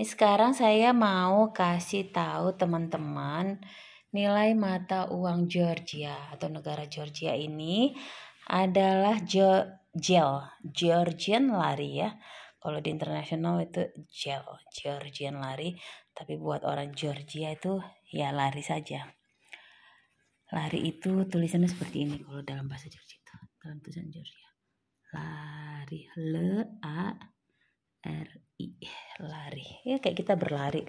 Ini sekarang saya mau kasih tahu teman-teman nilai mata uang Georgia atau negara Georgia ini adalah Georgian lari ya. Kalau di internasional itu Georgian lari, tapi buat orang Georgia itu ya lari saja. Lari itu tulisannya seperti ini kalau dalam bahasa Georgia itu, dalam tulisan Georgia. Lari, L-A-R-I, lari. Ya kayak kita berlari.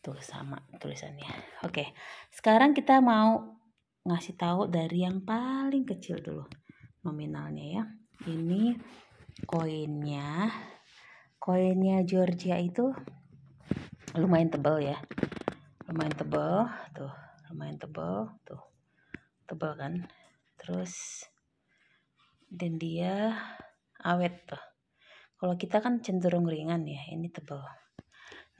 Tuh sama tulisannya. Oke, sekarang kita mau ngasih tahu dari yang paling kecil dulu nominalnya ya. Ini koinnya Georgia itu lumayan tebal ya. Lumayan tebal tuh. Tebal kan? Terus dan dia awet tuh. Kalau kita kan cenderung ringan ya, ini tebal.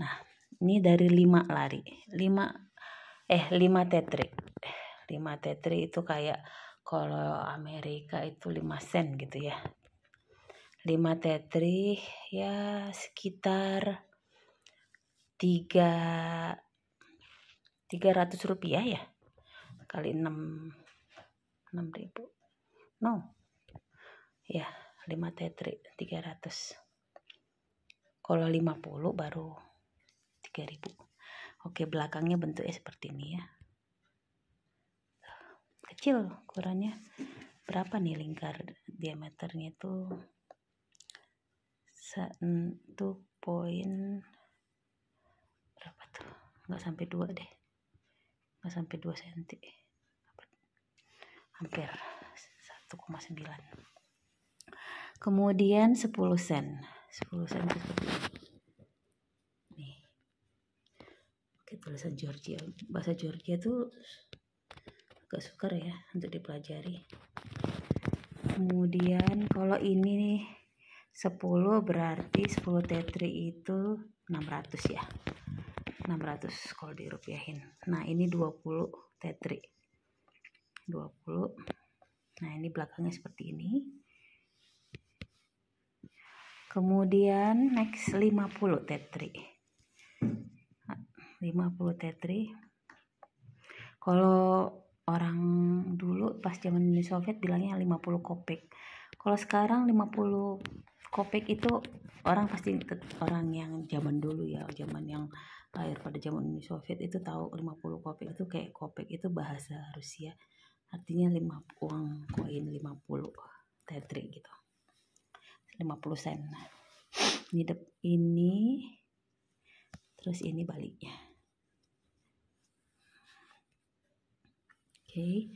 Nah, ini dari 5 lari. 5 tetri. 5 tetri itu kayak kalau Amerika itu 5 sen gitu ya. 5 tetri ya sekitar 300 rupiah ya. Kali 6.000. No. Ya, 5 tetri 300. Kalau 50 baru 3.000. Oke, belakangnya bentuknya seperti ini ya. Kecil ukurannya. Berapa nih lingkar diameternya itu? 1 poin berapa tuh? Nggak sampai 2 deh. Nggak sampai 2 cm. Hampir 1,9. Kemudian 10 sen. 10 sen itu seperti ini. Nih. Oke, tulisan Georgia. Bahasa Georgia tuh agak sukar ya untuk dipelajari. Kemudian kalau ini nih 10 berarti 10 tetri itu 600 ya. 600 kalau dirupiahin. Nah, ini 20 tetri. 20. Nah, ini belakangnya seperti ini. Kemudian next 50 tetri. 50 tetri. Kalau orang dulu pas zaman Uni Soviet bilangnya 50 kopek. Kalau sekarang 50 kopek itu orang pasti orang yang zaman dulu ya, zaman yang lahir pada zaman Uni Soviet itu tahu 50 kopek itu kayak kopek itu bahasa Rusia. Artinya uang koin 50 tetri gitu. 50 sen. Ini terus ini baliknya. Oke.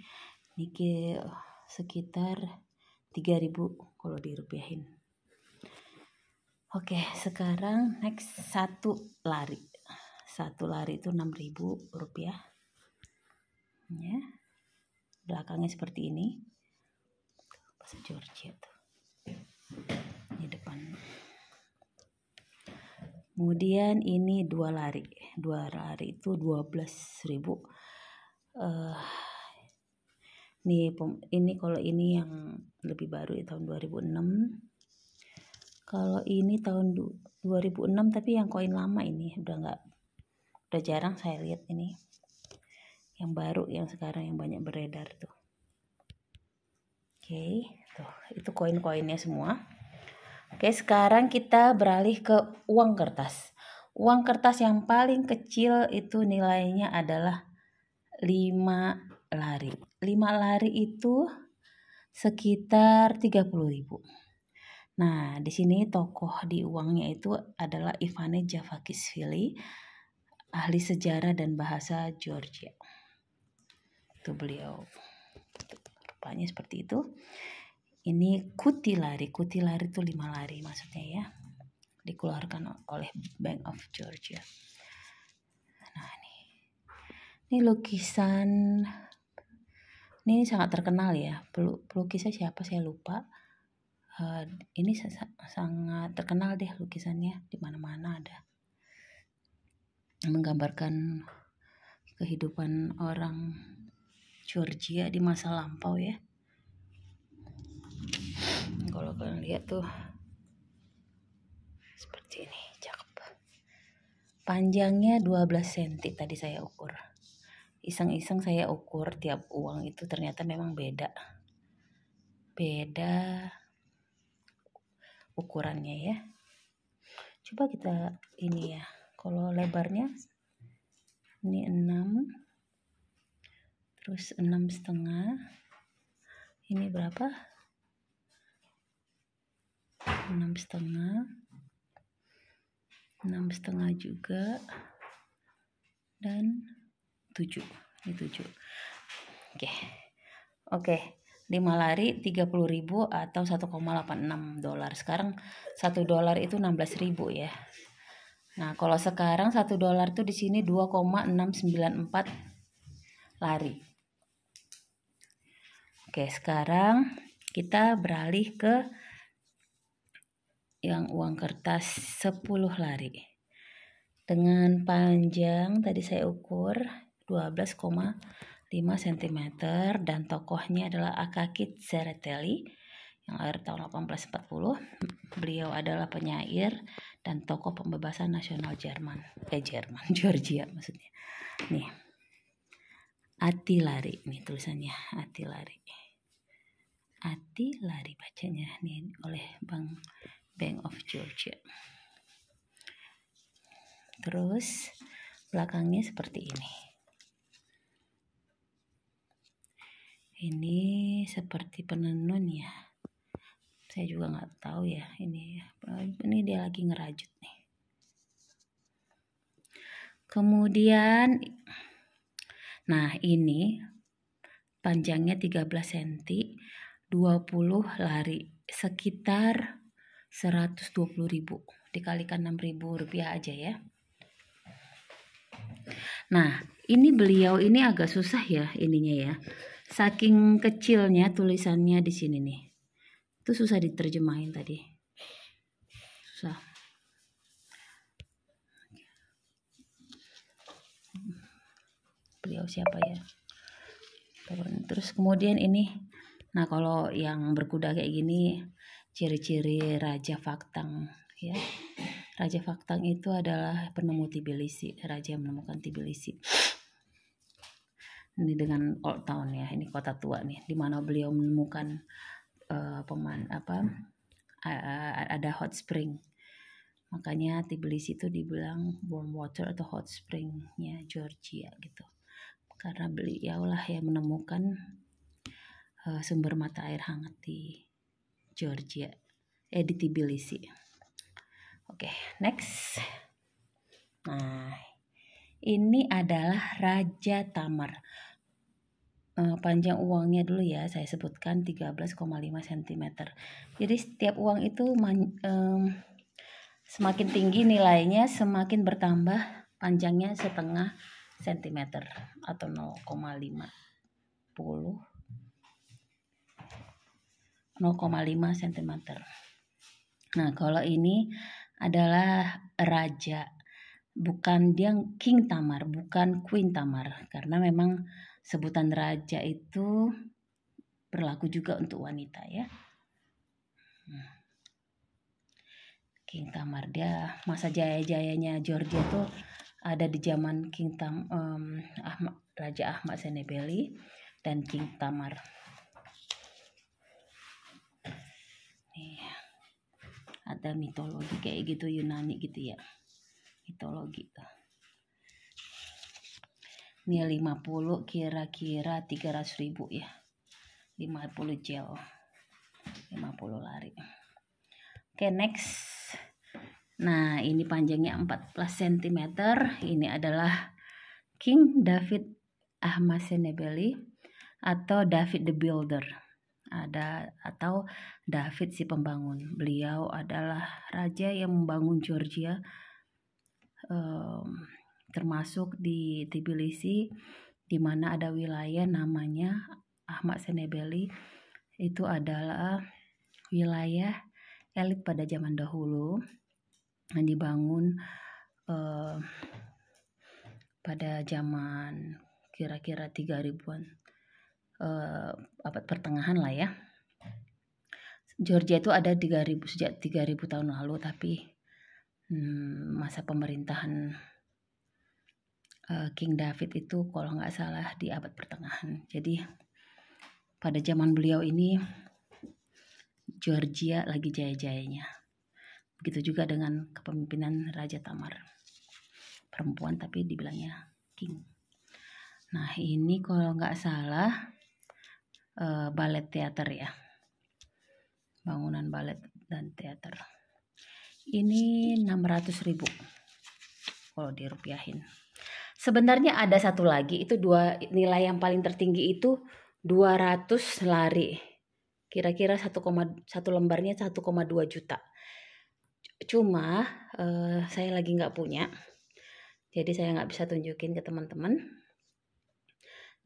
Ini sekitar 3.000 kalau dirupiahin. Oke, sekarang next 1 lari. 1 lari itu 6.000 rupiah. Ya. Belakangnya seperti ini. Bahasa Georgia tuh. Ini depan. Kemudian ini 2 lari. 2 lari itu 12.000. Ini kalau ini yang lebih baru ya, tahun 2006. Kalau ini tahun 2006 tapi yang koin lama ini udah jarang saya lihat ini. Yang baru yang sekarang yang banyak beredar tuh. Oke, tuh itu koin-koinnya semua. Oke, sekarang kita beralih ke uang kertas. Uang kertas yang paling kecil itu nilainya adalah 5 lari. 5 lari itu sekitar 30.000. Nah, di sini tokoh di uangnya itu adalah Ivane Javakishvili, ahli sejarah dan bahasa Georgia. Itu beliau. Rupanya seperti itu. Ini kutilari itu 5 lari maksudnya ya. Dikeluarkan oleh Bank of Georgia. Nah, ini lukisan. Ini sangat terkenal ya. Pelukisnya siapa saya lupa. Ini sangat terkenal deh lukisannya, di mana-mana ada. Menggambarkan kehidupan orang Georgia di masa lampau ya. Kalau kalian lihat tuh seperti ini, cakep. Panjangnya 12 cm tadi saya ukur. Iseng-iseng saya ukur tiap uang itu ternyata memang beda. Beda ukurannya ya. Coba kita ini ya. Kalau lebarnya ini 6. Terus 6,5. Ini berapa? 6,5. 6,5 juga. Dan 7. Ini 7. Oke. 5 lari 30.000 atau 1,86 dolar. Sekarang 1 dolar itu 16.000 ya. Nah, kalau sekarang 1 dolar tuh di sini 2,694 lari. Oke, sekarang kita beralih ke yang uang kertas 10 lari. Dengan panjang tadi saya ukur 12,5 cm dan tokohnya adalah Akaki Tsereteli yang lahir tahun 1840. Beliau adalah penyair dan tokoh pembebasan nasional Georgia maksudnya. Nih. Atilari nih tulisannya, Atilari. Atilari bacanya nih oleh Bank of Georgia. Terus belakangnya seperti ini. Ini seperti penenun ya. Saya juga nggak tahu ya ini. Ini dia lagi ngerajut nih. Kemudian, nah ini panjangnya 13 cm, 20 lari, sekitar 120.000. Dikalikan 6.000 rupiah aja ya. Nah, ini beliau ini agak susah ya ininya ya. Saking kecilnya tulisannya di sini nih. Itu susah diterjemahin tadi. Susah. Beliau siapa ya? Terus kemudian ini. Nah, kalau yang berkuda kayak gini ciri-ciri Raja Faktang ya. Raja Faktang itu adalah penemu Tbilisi, raja yang menemukan Tbilisi. Ini dengan Old Town ya, ini kota tua nih, di mana beliau menemukan ada hot spring. Makanya Tbilisi itu dibilang warm water atau hot springnya Georgia gitu. Karena beliau lah yang menemukan sumber mata air hangat di Georgia, di Tbilisi. Oke, next. Nah, ini adalah Raja Tamar. Panjang uangnya dulu ya, saya sebutkan 13,5 cm. Jadi setiap uang itu semakin tinggi nilainya, semakin bertambah panjangnya setengah cm atau 0,5 cm. Nah, kalau ini adalah raja, bukan dia King Tamar, bukan Queen Tamar, karena memang sebutan raja itu berlaku juga untuk wanita ya. King Tamar, dia masa jaya-jayanya Georgia tuh ada di zaman Raja Ahmad Senebeli dan King Tamar. Nih, ada mitologi kayak gitu, Yunani gitu ya, mitologi. Ini 50 kira-kira 300.000 ya, 50 gel, 50 lari. Oke, next. Nah, ini panjangnya 14 cm. Ini adalah King David Ahmad Senebeli atau David the Builder. Atau David si pembangun. Beliau adalah raja yang membangun Georgia, termasuk di Tbilisi, di mana ada wilayah namanya Ahmad Senebeli. Itu adalah wilayah elit pada zaman dahulu yang dibangun pada zaman kira-kira 3000-an, abad pertengahan lah ya. Georgia itu ada sejak 3000 tahun lalu, tapi masa pemerintahan King David itu kalau nggak salah di abad pertengahan. Jadi pada zaman beliau ini Georgia lagi jaya-jayanya. Begitu juga dengan kepemimpinan Raja Tamar. Perempuan tapi dibilangnya king. Nah ini kalau nggak salah balet teater ya. Bangunan balet dan teater. Ini 600.000 kalau dirupiahin. Sebenarnya ada satu lagi, itu nilai yang paling tertinggi itu 200 lari. Kira-kira 1 lembarnya 1,2 juta. Cuma saya lagi nggak punya. Jadi saya nggak bisa tunjukin ke teman-teman.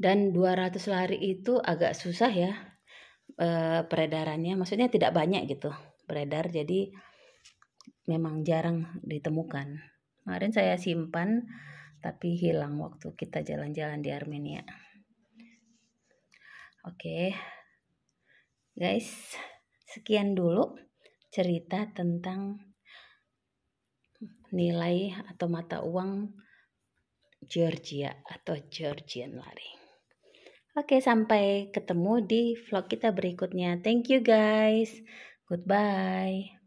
Dan 200 lari itu agak susah ya peredarannya. Maksudnya tidak banyak gitu beredar. Jadi memang jarang ditemukan. Kemarin saya simpan tapi hilang waktu kita jalan-jalan di Armenia. Oke, guys, sekian dulu cerita tentang nilai atau mata uang Georgia atau Georgian lari. Oke, sampai ketemu di vlog kita berikutnya. Thank you guys. Goodbye.